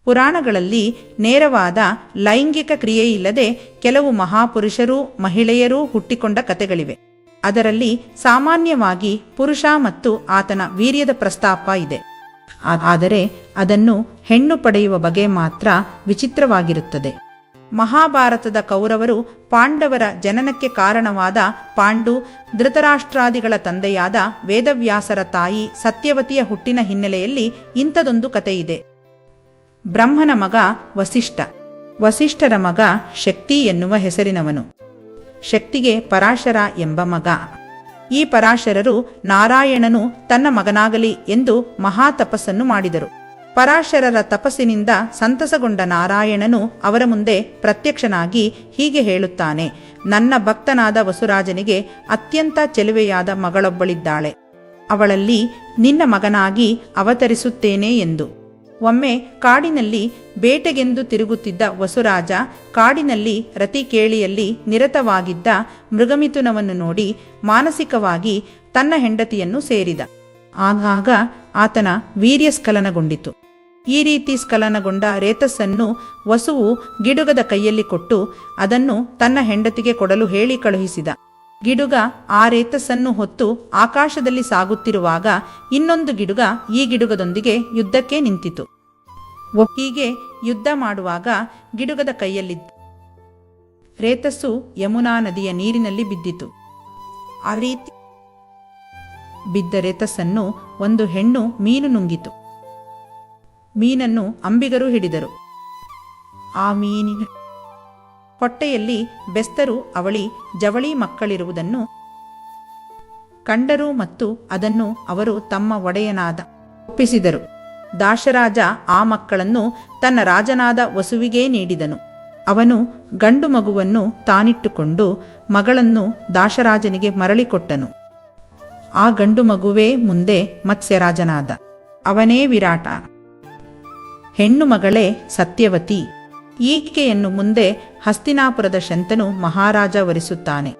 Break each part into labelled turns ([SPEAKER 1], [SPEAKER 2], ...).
[SPEAKER 1] ಪುರಾಣಗಳಲ್ಲಿ ನೇರವಾದ ಲೈಂಗಿಕ ಕ್ರಿಯೆಯಿಲ್ಲದೆ ಕೆಲವು ಮಹಾಪುರುಷರೂ ಮಹಿಳೆಯರೂ ಹುಟ್ಟಿಕೊಂಡ ಕಥೆಗಳಿವೆ. ಅದರಲ್ಲಿ ಸಾಮಾನ್ಯವಾಗಿ ಪುರುಷ ಮತ್ತು ಆತನ ವೀರ್ಯದ ಪ್ರಸ್ತಾಪ ಇದೆ. ಆದರೆ ಅದನ್ನು ಹೆಣ್ಣು ಪಡೆಯುವ ಬಗೆ ಮಾತ್ರ ವಿಚಿತ್ರವಾಗಿರುತ್ತದೆ. ಮಹಾಭಾರತದ ಕೌರವರು ಪಾಂಡವರ ಜನನಕ್ಕೆ ಕಾರಣವಾದ ಪಾಂಡು, ಧೃತರಾಷ್ಟ್ರಾದಿಗಳ ತಂದೆಯಾದ ವೇದವ್ಯಾಸರ ತಾಯಿ ಸತ್ಯವತಿಯ ಹುಟ್ಟಿನ ಹಿನ್ನೆಲೆಯಲ್ಲಿ ಇಂಥದೊಂದು ಕಥೆಯಿದೆ. ಬ್ರಹ್ಮನ ಮಗ ವಸಿಷ್ಠ, ವಸಿಷ್ಠರ ಮಗ ಶಕ್ತಿ ಎನ್ನುವ ಹೆಸರಿನವನು. ಶಕ್ತಿಗೆ ಪರಾಶರ ಎಂಬ ಮಗ. ಈ ಪರಾಶರರು ನಾರಾಯಣನು ತನ್ನ ಮಗನಾಗಲಿ ಎಂದು ಮಹಾ ತಪಸ್ಸನ್ನು ಮಾಡಿದರು. ಪರಾಶರರ ತಪಸ್ಸಿನಿಂದ ಸಂತಸಗೊಂಡ ನಾರಾಯಣನು ಅವರ ಮುಂದೆ ಪ್ರತ್ಯಕ್ಷನಾಗಿ ಹೀಗೆ ಹೇಳುತ್ತಾನೆ, ನನ್ನ ಭಕ್ತನಾದ ವಸುರಾಜನಿಗೆ ಅತ್ಯಂತ ಚೆಲುವೆಯಾದ ಮಗಳೊಬ್ಬಳಿದ್ದಾಳೆ, ಅವಳಲ್ಲಿ ನಿನ್ನ ಮಗನಾಗಿ ಅವತರಿಸುತ್ತೇನೆ ಎಂದು. ಒಮ್ಮೆ ಕಾಡಿನಲ್ಲಿ ಬೇಟೆಗೆಂದು ತಿರುಗುತ್ತಿದ್ದ ವಸುರಾಜ ಕಾಡಿನಲ್ಲಿ ರತಿಕೇಳಿಯಲ್ಲಿ ನಿರತವಾಗಿದ್ದ ಮೃಗಮಿಥುನವನ್ನು ನೋಡಿ ಮಾನಸಿಕವಾಗಿ ತನ್ನ ಹೆಂಡತಿಯನ್ನು ಸೇರಿದ. ಆಗಾಗ ಆತನ ವೀರ್ಯಸ್ಖಲನಗೊಂಡಿತು. ಈ ರೀತಿ ಸ್ಖಲನಗೊಂಡ ರೇತಸ್ಸನ್ನು ವಸುವು ಗಿಡುಗದ ಕೈಯಲ್ಲಿ ಕೊಟ್ಟು ಅದನ್ನು ತನ್ನ ಹೆಂಡತಿಗೆ ಕೊಡಲು ಹೇಳಿ ಕಳುಹಿಸಿದ. ಗಿಡುಗ ಆ ರೇತಸ್ಸನ್ನು ಹೊತ್ತು ಆಕಾಶದಲ್ಲಿ ಸಾಗುತ್ತಿರುವಾಗ ಇನ್ನೊಂದು ಗಿಡುಗ ಈ ಗಿಡುಗದೊಂದಿಗೆ ಯುದ್ಧಕ್ಕೆ ನಿಂತಿತು. ಹೀಗೆ ಯುದ್ಧ ಮಾಡುವಾಗ ಗಿಡುಗದ ಕೈಯಲ್ಲಿದ್ದ ರೇತಸ್ಸು ಯಮುನಾ ನದಿಯ ನೀರಿನಲ್ಲಿ ಬಿದ್ದಿತು. ಆ ರೀತಿ ಬಿದ್ದ ರೇತಸ್ಸನ್ನು ಒಂದು ಹೆಣ್ಣು ಮೀನು ನುಂಗಿತು. ಮೀನನ್ನು ಅಂಬಿಗರು ಹಿಡಿದರು. ಆ ಮೀನಿನ ಹೊಟ್ಟೆಯಲ್ಲಿ ಬೆಸ್ತರು ಅವಳಿ ಜವಳಿ ಮಕ್ಕಳಿರುವುದನ್ನು ಕಂಡರು ಮತ್ತು ಅದನ್ನು ಅವರು ತಮ್ಮ ಒಡೆಯನಾದ ಒಪ್ಪಿಸಿದರು. ದಾಶರಾಜ ಆ ಮಕ್ಕಳನ್ನು ತನ್ನ ರಾಜನಾದ ವಸುವಿಗೆ ನೀಡಿದನು. ಅವನು ಗಂಡು ಮಗುವನ್ನು ತಾನಿಟ್ಟುಕೊಂಡು ಮಗಳನ್ನು ದಾಶರಾಜನಿಗೆ ಮರಳಿಕೊಟ್ಟನು. ಆ ಗಂಡು ಮಗುವೇ ಮುಂದೆ ಮತ್ಸ್ಯರಾಜನಾದ. ಅವನೇ ವಿರಾಟ. ಹೆಣ್ಣು ಮಗಳೇ ಸತ್ಯವತಿ. ಈಕೆಯನ್ನು ಮುಂದೆ ಹಸ್ತಿನಾಪುರದ ಶಂತನು ಮಹಾರಾಜ ವರಿಸುತ್ತಾನೆ.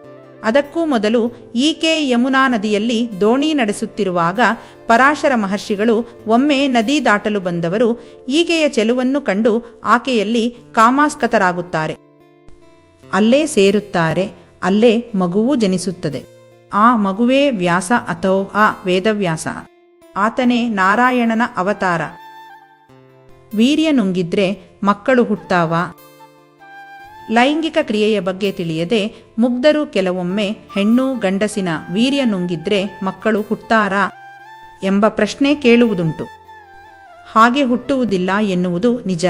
[SPEAKER 1] ಅದಕ್ಕೂ ಮೊದಲು ಈಕೆ ಯಮುನಾ ನದಿಯಲ್ಲಿ ದೋಣಿ ನಡೆಸುತ್ತಿರುವಾಗ ಪರಾಶರ ಮಹರ್ಷಿಗಳು ಒಮ್ಮೆ ನದಿ ದಾಟಲು ಬಂದವರು ಈಕೆಯ ಚೆಲುವನ್ನು ಕಂಡು ಆಕೆಯಲ್ಲಿ ಕಾಮಾಸ್ಕತರಾಗುತ್ತಾರೆ. ಅಲ್ಲೇ ಸೇರುತ್ತಾರೆ. ಅಲ್ಲೇ ಮಗುವೂ ಜನಿಸುತ್ತದೆ. ಆ ಮಗುವೇ ವ್ಯಾಸ ಅಥವಾ ವೇದವ್ಯಾಸ. ಆತನೇ ನಾರಾಯಣನ ಅವತಾರ. ವೀರ್ಯ ನುಂಗಿದ್ರೆ ಮಕ್ಕಳು ಹುಟ್ಟಾವ? ಲೈಂಗಿಕ ಕ್ರಿಯೆಯ ಬಗ್ಗೆ ತಿಳಿಯದೆ ಮುಗ್ಧರು ಕೆಲವೊಮ್ಮೆ ಹೆಣ್ಣು ಗಂಡಸಿನ ವೀರ್ಯ ನುಂಗಿದ್ರೆ ಮಕ್ಕಳು ಹುಟ್ಟಾರಾ ಎಂಬ ಪ್ರಶ್ನೆ ಕೇಳುವುದುಂಟು. ಹಾಗೆ ಹುಟ್ಟುವುದಿಲ್ಲ ಎನ್ನುವುದು ನಿಜ.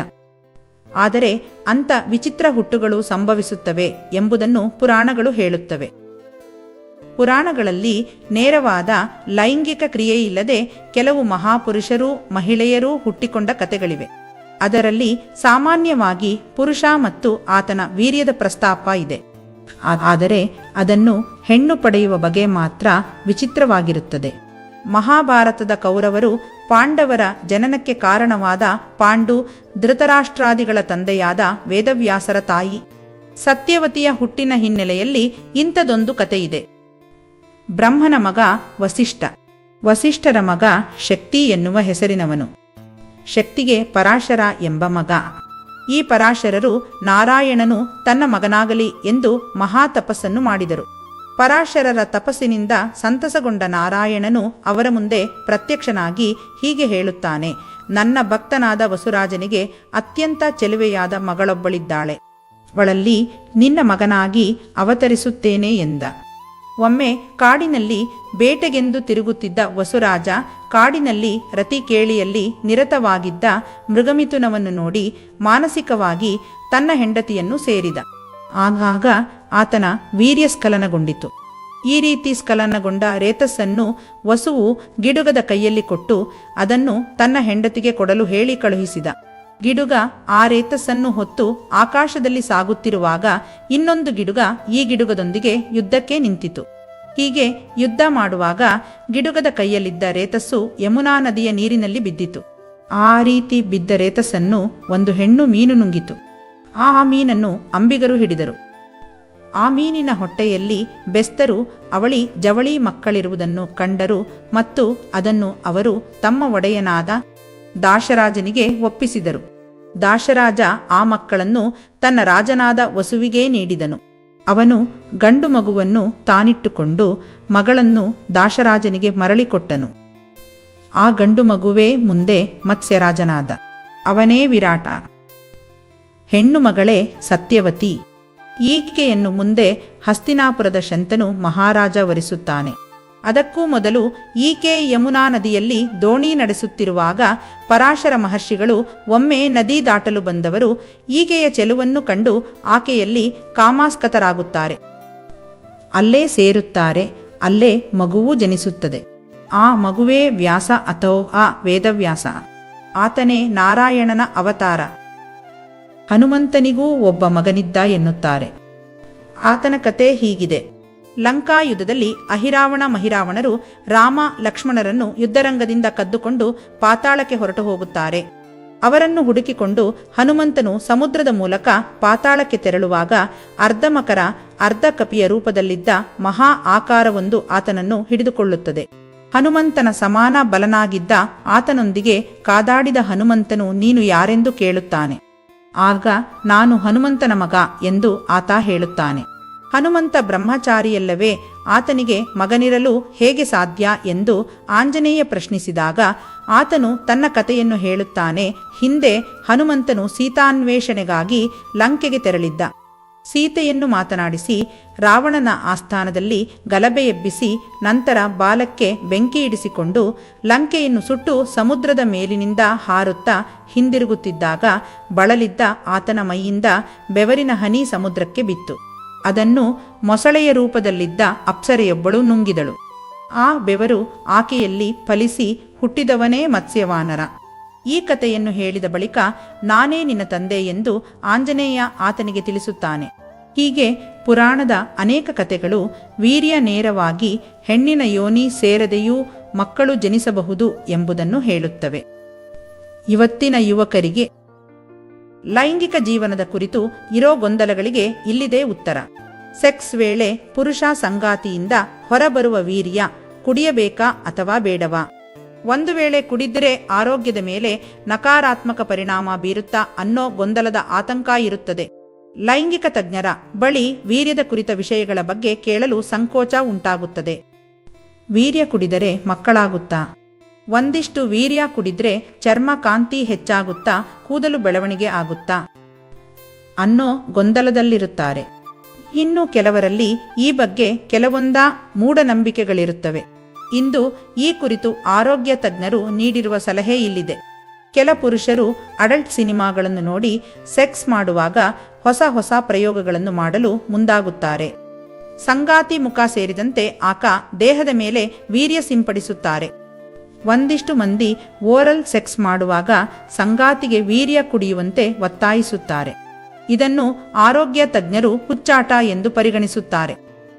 [SPEAKER 1] ಆದರೆ ಅಂಥ ವಿಚಿತ್ರ ಹುಟ್ಟುಗಳು ಸಂಭವಿಸುತ್ತವೆ ಎಂಬುದನ್ನು ಪುರಾಣಗಳು ಹೇಳುತ್ತವೆ. ಪುರಾಣಗಳಲ್ಲಿ ನೇರವಾದ ಲೈಂಗಿಕ ಕ್ರಿಯೆಯಿಲ್ಲದೆ ಕೆಲವು ಮಹಾಪುರುಷರೂ ಮಹಿಳೆಯರೂ ಹುಟ್ಟಿಕೊಂಡ ಕಥೆಗಳಿವೆ. ಅದರಲ್ಲಿ ಸಾಮಾನ್ಯವಾಗಿ ಪುರುಷ ಮತ್ತು ಆತನ ವೀರ್ಯದ ಪ್ರಸ್ತಾಪ ಇದೆ. ಆದರೆ ಅದನ್ನು ಹೆಣ್ಣು ಪಡೆಯುವ ಬಗೆ ಮಾತ್ರ ವಿಚಿತ್ರವಾಗಿರುತ್ತದೆ. ಮಹಾಭಾರತದ ಕೌರವರು ಪಾಂಡವರ ಜನನಕ್ಕೆ ಕಾರಣವಾದ ಪಾಂಡು, ಧೃತರಾಷ್ಟ್ರಾದಿಗಳ ತಂದೆಯಾದ ವೇದವ್ಯಾಸರ ತಾಯಿ ಸತ್ಯವತಿಯ ಹುಟ್ಟಿನ ಹಿನ್ನೆಲೆಯಲ್ಲಿ ಇಂಥದೊಂದು ಕಥೆಯಿದೆ. ಬ್ರಹ್ಮನ ಮಗ ವಸಿಷ್ಠ, ವಸಿಷ್ಠರ ಮಗ ಶಕ್ತಿ ಎನ್ನುವ ಹೆಸರಿನವನು. ಶಕ್ತಿಗೆ ಪರಾಶರ ಎಂಬ ಮಗ. ಈ ಪರಾಶರರು ನಾರಾಯಣನು ತನ್ನ ಮಗನಾಗಲಿ ಎಂದು ಮಹಾ ತಪಸ್ಸನ್ನು ಮಾಡಿದರು. ಪರಾಶರರ ತಪಸ್ಸಿನಿಂದ ಸಂತಸಗೊಂಡ ನಾರಾಯಣನು ಅವರ ಮುಂದೆ ಪ್ರತ್ಯಕ್ಷನಾಗಿ ಹೀಗೆ ಹೇಳುತ್ತಾನೆ, ನನ್ನ ಭಕ್ತನಾದ ವಸುರಾಜನಿಗೆ ಅತ್ಯಂತ ಚೆಲುವೆಯಾದ ಮಗಳೊಬ್ಬಳಿದ್ದಾಳೆ, ಅವಳಲ್ಲಿ ನಿನ್ನ ಮಗನಾಗಿ ಅವತರಿಸುತ್ತೇನೆ ಎಂದ. ಒಮ್ಮೆ ಕಾಡಿನಲ್ಲಿ ಬೇಟೆಗೆಂದು ತಿರುಗುತ್ತಿದ್ದ ವಸುರಾಜ ಕಾಡಿನಲ್ಲಿ ರತಿಕೇಳಿಯಲ್ಲಿ ನಿರತವಾಗಿದ್ದ ಮೃಗಮಿಥುನವನ್ನು ನೋಡಿ ಮಾನಸಿಕವಾಗಿ ತನ್ನ ಹೆಂಡತಿಯನ್ನು ಸೇರಿದ. ಆಗಾಗ ಆತನ ವೀರ್ಯಸ್ಖಲನಗೊಂಡಿತು. ಈ ರೀತಿ ಸ್ಖಲನಗೊಂಡ ರೇತಸ್ಸನ್ನು ವಸುವು ಗಿಡುಗದ ಕೈಯಲ್ಲಿ ಕೊಟ್ಟು ಅದನ್ನು ತನ್ನ ಹೆಂಡತಿಗೆ ಕೊಡಲು ಹೇಳಿ ಕಳುಹಿಸಿದ. ಗಿಡುಗ ಆ ರೇತಸ್ಸನ್ನು ಹೊತ್ತು ಆಕಾಶದಲ್ಲಿ ಸಾಗುತ್ತಿರುವಾಗ ಇನ್ನೊಂದು ಗಿಡುಗ ಈ ಗಿಡುಗದೊಂದಿಗೆ ಯುದ್ಧಕ್ಕೆ ನಿಂತಿತು. ಹೀಗೆ ಯುದ್ಧ ಮಾಡುವಾಗ ಗಿಡುಗದ ಕೈಯಲ್ಲಿದ್ದ ರೇತಸ್ಸು ಯಮುನಾ ನದಿಯ ನೀರಿನಲ್ಲಿ ಬಿದ್ದಿತು. ಆ ರೀತಿ ಬಿದ್ದ ರೇತಸ್ಸನ್ನು ಒಂದು ಹೆಣ್ಣು ಮೀನು ನುಂಗಿತು. ಆ ಮೀನನ್ನು ಅಂಬಿಗರು ಹಿಡಿದರು. ಆ ಮೀನಿನ ಹೊಟ್ಟೆಯಲ್ಲಿ ಬೆಸ್ತರು ಅವಳಿ ಜವಳಿ ಮಕ್ಕಳಿರುವುದನ್ನು ಕಂಡರು ಮತ್ತು ಅದನ್ನು ಅವರು ತಮ್ಮ ಒಡೆಯನಾದ ದಾಶರಾಜನಿಗೆ ಒಪ್ಪಿಸಿದರು. ದಾಶರಾಜ ಆ ಮಕ್ಕಳನ್ನು ತನ್ನ ರಾಜನಾದ ವಸುವಿಗೇ ನೀಡಿದನು. ಅವನು ಗಂಡು ಮಗುವನ್ನು ತಾನಿಟ್ಟುಕೊಂಡು ಮಗಳನ್ನು ದಾಶರಾಜನಿಗೆ ಮರಳಿಕೊಟ್ಟನು. ಆ ಗಂಡು ಮಗುವೇ ಮುಂದೆ ಮತ್ಸ್ಯರಾಜನಾದ. ಅವನೇ ವಿರಾಟ. ಹೆಣ್ಣು ಮಗಳೇ ಸತ್ಯವತಿ. ಈಕೆಯನ್ನು ಮುಂದೆ ಹಸ್ತಿನಾಪುರದ ಶಂತನು ಮಹಾರಾಜ ವರಿಸುತ್ತಾನೆ. ಅದಕ್ಕೂ ಮೊದಲು ಈಕೆ ಯಮುನಾ ನದಿಯಲ್ಲಿ ದೋಣಿ ನಡೆಸುತ್ತಿರುವಾಗ ಪರಾಶರ ಮಹರ್ಷಿಗಳು ಒಮ್ಮೆ ನದಿ ದಾಟಲು ಬಂದವರು ಈಕೆಯ ಚೆಲುವನ್ನು ಕಂಡು ಆಕೆಯಲ್ಲಿ ಕಾಮಾಸ್ಕತರಾಗುತ್ತಾರೆ. ಅಲ್ಲೇ ಸೇರುತ್ತಾರೆ. ಅಲ್ಲೇ ಮಗುವೂ ಜನಿಸುತ್ತದೆ. ಆ ಮಗುವೇ ವ್ಯಾಸ ಅಥವಾ ವೇದವ್ಯಾಸ. ಆತನೇ ನಾರಾಯಣನ ಅವತಾರ. ಹನುಮಂತನಿಗೂ ಒಬ್ಬ ಮಗನಿದ್ದ ಎನ್ನುತ್ತಾರೆ. ಆತನ ಕತೆ ಹೀಗಿದೆ. ಲಂಕಾಯುದ್ಧದಲ್ಲಿ ಅಹಿರಾವಣ ಮಹಿರಾವಣರು ರಾಮ ಲಕ್ಷ್ಮಣರನ್ನು ಯುದ್ಧರಂಗದಿಂದ ಕದ್ದುಕೊಂಡು ಪಾತಾಳಕ್ಕೆ ಹೊರಟು ಹೋಗುತ್ತಾರೆ. ಅವರನ್ನು ಹುಡುಕಿಕೊಂಡು ಹನುಮಂತನು ಸಮುದ್ರದ ಮೂಲಕ ಪಾತಾಳಕ್ಕೆ ತೆರಳುವಾಗ ಅರ್ಧಮಕರ ಅರ್ಧ ಕಪಿಯ ರೂಪದಲ್ಲಿದ್ದ ಮಹಾ ಆಕಾರವೊಂದು ಆತನನ್ನು ಹಿಡಿದುಕೊಳ್ಳುತ್ತದೆ. ಹನುಮಂತನ ಸಮಾನ ಬಲನಾಗಿದ್ದ ಆತನೊಂದಿಗೆ ಕಾದಾಡಿದ ಹನುಮಂತನು ನೀನು ಯಾರೆಂದು ಕೇಳುತ್ತಾನೆ. ಆಗ ನಾನು ಹನುಮಂತನ ಮಗ ಎಂದು ಆತ ಹೇಳುತ್ತಾನೆ. ಹನುಮಂತ ಬ್ರಹ್ಮಚಾರಿಯಲ್ಲವೇ, ಆತನಿಗೆ ಮಗನಿರಲು ಹೇಗೆ ಸಾಧ್ಯ ಎಂದು ಆಂಜನೇಯ ಪ್ರಶ್ನಿಸಿದಾಗ ಆತನು ತನ್ನ ಕಥೆಯನ್ನು ಹೇಳುತ್ತಾನೆ. ಹಿಂದೆ ಹನುಮಂತನು ಸೀತಾನ್ವೇಷಣೆಗಾಗಿ ಲಂಕೆಗೆ ತೆರಳಿದ್ದ. ಸೀತೆಯನ್ನು ಮಾತನಾಡಿಸಿ ರಾವಣನ ಆಸ್ಥಾನದಲ್ಲಿ ಗಲಭೆ ಎಬ್ಬಿಸಿ ನಂತರ ಬಾಲಕ್ಕೆ ಬೆಂಕಿ ಇಡಿಸಿಕೊಂಡು ಲಂಕೆಯನ್ನು ಸುಟ್ಟು ಸಮುದ್ರದ ಮೇಲಿನಿಂದ ಹಾರುತ್ತಾ ಹಿಂದಿರುಗುತ್ತಿದ್ದಾಗ ಬಳಲಿದ್ದ ಆತನ ಮೈಯಿಂದ ಬೆವರಿನ ಹನಿ ಸಮುದ್ರಕ್ಕೆ ಬಿತ್ತು. ಅದನ್ನು ಮೊಸಳೆಯ ರೂಪದಲ್ಲಿದ್ದ ಅಪ್ಸರೆಯೊಬ್ಬಳು ನುಂಗಿದಳು. ಆ ಬೆವರು ಆಕೆಯಲ್ಲಿ ಫಲಿಸಿ ಹುಟ್ಟಿದವನೇ ಮತ್ಸ್ಯವಾನರ. ಈ ಕಥೆಯನ್ನು ಹೇಳಿದ ಬಳಿಕ ನಾನೇ ನಿನ್ನ ತಂದೆ ಎಂದು ಆಂಜನೇಯ ಆತನಿಗೆ ತಿಳಿಸುತ್ತಾನೆ. ಹೀಗೆ ಪುರಾಣದ ಅನೇಕ ಕಥೆಗಳು ವೀರ್ಯ ನೇರವಾಗಿ ಹೆಣ್ಣಿನ ಯೋನಿ ಸೇರದೆಯೂ ಮಕ್ಕಳು ಜನಿಸಬಹುದು ಎಂಬುದನ್ನು ಹೇಳುತ್ತವೆ. ಇವತ್ತಿನ ಯುವಕರಿಗೆ ಲೈಂಗಿಕ ಜೀವನದ ಕುರಿತು ಇರೋ ಗೊಂದಲಗಳಿಗೆ ಇಲ್ಲಿದೆ ಉತ್ತರ. ಸೆಕ್ಸ್ ವೇಳೆ ಪುರುಷ ಸಂಗಾತಿಯಿಂದ ಹೊರಬರುವ ವೀರ್ಯ ಕುಡಿಯಬೇಕಾ ಅಥವಾ ಬೇಡವಾ? ಒಂದು ವೇಳೆ ಕುಡಿದರೆ ಆರೋಗ್ಯದ ಮೇಲೆ ನಕಾರಾತ್ಮಕ ಪರಿಣಾಮ ಬೀರುತ್ತಾ ಅನ್ನೋ ಗೊಂದಲದ ಆತಂಕ ಇರುತ್ತದೆ. ಲೈಂಗಿಕ ತಜ್ಞರ ಬಳಿ ವೀರ್ಯದ ಕುರಿತ ವಿಷಯಗಳ ಬಗ್ಗೆ ಕೇಳಲು ಸಂಕೋಚ ಉಂಟಾಗುತ್ತದೆ. ವೀರ್ಯ ಕುಡಿದರೆ ಮಕ್ಕಳಾಗುತ್ತಾ? ಒಂದಿಷ್ಟು ವೀರ್ಯ ಕುಡಿದ್ರೆ ಚರ್ಮ ಕಾಂತಿ ಹೆಚ್ಚಾಗುತ್ತಾ, ಕೂದಲು ಬೆಳವಣಿಗೆ ಆಗುತ್ತಾ ಅನ್ನೋ ಗೊಂದಲದಲ್ಲಿರುತ್ತಾರೆ. ಇನ್ನು ಕೆಲವರಲ್ಲಿ ಈ ಬಗ್ಗೆ ಕೆಲವೊಂದ ಮೂಢನಂಬಿಕೆಗಳಿರುತ್ತವೆ. ಇಂದು ಈ ಕುರಿತು ಆರೋಗ್ಯ ತಜ್ಞರು ನೀಡಿರುವ ಸಲಹೆ ಇಲ್ಲಿದೆ. ಕೆಲ ಪುರುಷರು ಅಡಲ್ಟ್ ಸಿನಿಮಾಗಳನ್ನು ನೋಡಿ ಸೆಕ್ಸ್ ಮಾಡುವಾಗ ಹೊಸ ಹೊಸ ಪ್ರಯೋಗಗಳನ್ನು ಮಾಡಲು ಮುಂದಾಗುತ್ತಾರೆ. ಸಂಗಾತಿ ಮುಖ ಸೇರಿದಂತೆ ಆಕ ದೇಹದ ಮೇಲೆ ವೀರ್ಯ ಸಿಂಪಡಿಸುತ್ತಾರೆ. ಒಂದಿಷ್ಟು ಮಂದಿ ಓರಲ್ ಸೆಕ್ಸ್ ಮಾಡುವಾಗ ಸಂಗಾತಿಗೆ ವೀರ್ಯ ಕುಡಿಯುವಂತೆ ಒತ್ತಾಯಿಸುತ್ತಾರೆ. ಇದನ್ನು ಆರೋಗ್ಯ ತಜ್ಞರು ಹುಚ್ಚಾಟ ಎಂದು ಪರಿಗಣಿಸುತ್ತಾರೆ.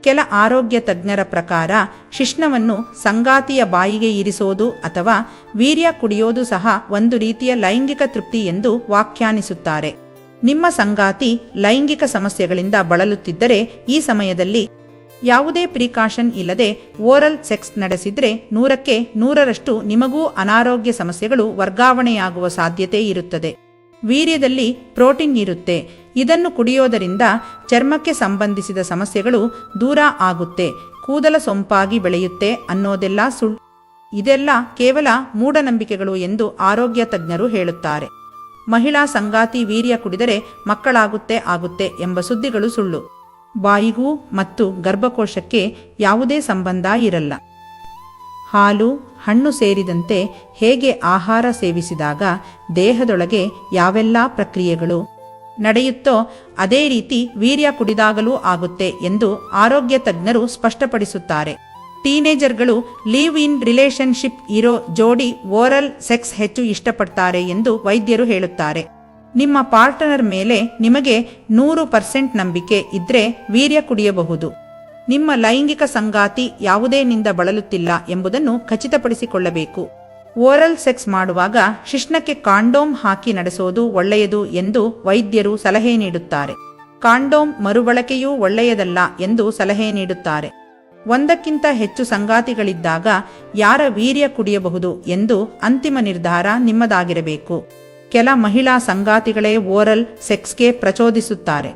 [SPEAKER 1] ಕೆಲ ಆರೋಗ್ಯ ತಜ್ಞರ ಪ್ರಕಾರ ಶಿಶ್ನವನ್ನು ಸಂಗಾತಿಯ ಬಾಯಿಗೆ ಇರಿಸೋದು ಅಥವಾ ವೀರ್ಯ ಕುಡಿಯೋದು ಸಹ ಒಂದು ರೀತಿಯ ಲೈಂಗಿಕ ತೃಪ್ತಿ ಎಂದು ವ್ಯಾಖ್ಯಾನಿಸುತ್ತಾರೆ. ನಿಮ್ಮ ಸಂಗಾತಿ ಲೈಂಗಿಕ ಸಮಸ್ಯೆಗಳಿಂದ ಬಳಲುತ್ತಿದ್ದರೆ ಈ ಸಮಯದಲ್ಲಿ ಯಾವುದೇ ಪ್ರಿಕಾಷನ್ ಇಲ್ಲದೆ ಓರಲ್ ಸೆಕ್ಸ್ ನಡೆಸಿದ್ರೆ 100ಕ್ಕೆ 100ರಷ್ಟು ನಿಮಗೂ ಅನಾರೋಗ್ಯ ಸಮಸ್ಯೆಗಳು ವರ್ಗಾವಣೆಯಾಗುವ ಸಾಧ್ಯತೆ ಇರುತ್ತದೆ. ವೀರ್ಯದಲ್ಲಿ ಪ್ರೋಟೀನ್ ಇರುತ್ತೆ. ಇದನ್ನು ಕುಡಿಯೋದರಿಂದ ಚರ್ಮಕ್ಕೆ ಸಂಬಂಧಿಸಿದ ಸಮಸ್ಯೆಗಳು ದೂರ ಆಗುತ್ತೆ, ಕೂದಲ ಸೊಂಪಾಗಿ ಬೆಳೆಯುತ್ತೆ ಅನ್ನೋದೆಲ್ಲ ಸುಳ್ಳು. ಇದೆಲ್ಲ ಕೇವಲ ಮೂಢನಂಬಿಕೆಗಳು ಎಂದು ಆರೋಗ್ಯ ತಜ್ಞರು ಹೇಳುತ್ತಾರೆ. ಮಹಿಳಾ ಸಂಗಾತಿ ವೀರ್ಯ ಕುಡಿದರೆ ಮಕ್ಕಳಾಗುತ್ತೆ ಎಂಬ ಸುದ್ದಿಗಳು ಸುಳ್ಳು. ಬಾಯಿಗೂ ಮತ್ತು ಗರ್ಭಕೋಶಕ್ಕೆ ಯಾವುದೇ ಸಂಬಂಧ ಇರಲ್ಲ. ಹಾಲು, ಹಣ್ಣು ಸೇರಿದಂತೆ ಹೇಗೆ ಆಹಾರ ಸೇವಿಸಿದಾಗ ದೇಹದೊಳಗೆ ಯಾವೆಲ್ಲ ಪ್ರಕ್ರಿಯೆಗಳು ನಡೆಯುತ್ತೋ ಅದೇ ರೀತಿ ವೀರ್ಯ ಕುಡಿದಾಗಲೂ ಆಗುತ್ತೆ ಎಂದು ಆರೋಗ್ಯ ತಜ್ಞರು ಸ್ಪಷ್ಟಪಡಿಸುತ್ತಾರೆ. ಟೀನೇಜರ್ಗಳು ಲಿವ್ ಇನ್ ರಿಲೇಶನ್ಶಿಪ್ ಇರೋ ಜೋಡಿ ಓರಲ್ ಸೆಕ್ಸ್ ಹೆಚ್ಚು ಇಷ್ಟಪಡ್ತಾರೆ ಎಂದು ವೈದ್ಯರು ಹೇಳುತ್ತಾರೆ. ನಿಮ್ಮ ಪಾರ್ಟ್ನರ್ ಮೇಲೆ ನಿಮಗೆ 100% ನಂಬಿಕೆ ಇದ್ರೆ ವೀರ್ಯ ಕುಡಿಯಬಹುದು. ನಿಮ್ಮ ಲೈಂಗಿಕ ಸಂಗಾತಿ ಯಾವುದೇನಿಂದ ಬಳಲುತ್ತಿಲ್ಲ ಎಂಬುದನ್ನು ಖಚಿತಪಡಿಸಿಕೊಳ್ಳಬೇಕು. ಓರಲ್ ಸೆಕ್ಸ್ ಮಾಡುವಾಗ ಶಿಶ್ನಕ್ಕೆ ಕಾಂಡೋಮ್ ಹಾಕಿ ನಡೆಸೋದು ಒಳ್ಳೆಯದು ಎಂದು ವೈದ್ಯರು ಸಲಹೆ ನೀಡುತ್ತಾರೆ. ಕಾಂಡೋಮ್ ಮರುಬಳಕೆಯೂ ಒಳ್ಳೆಯದಲ್ಲ ಎಂದು ಸಲಹೆ ನೀಡುತ್ತಾರೆ. ಒಂದಕ್ಕಿಂತ ಹೆಚ್ಚು ಸಂಗಾತಿಗಳಿದ್ದಾಗ ಯಾರ ವೀರ್ಯ ಕುಡಿಯಬಹುದು ಎಂದು ಅಂತಿಮ ನಿರ್ಧಾರ ನಿಮ್ಮದಾಗಿರಬೇಕು. ಕೆಲ ಮಹಿಳಾ ಸಂಗಾತಿಗಳೇ ಓರಲ್ ಸೆಕ್ಸ್ಗೆ ಪ್ರಚೋದಿಸುತ್ತಾರೆ.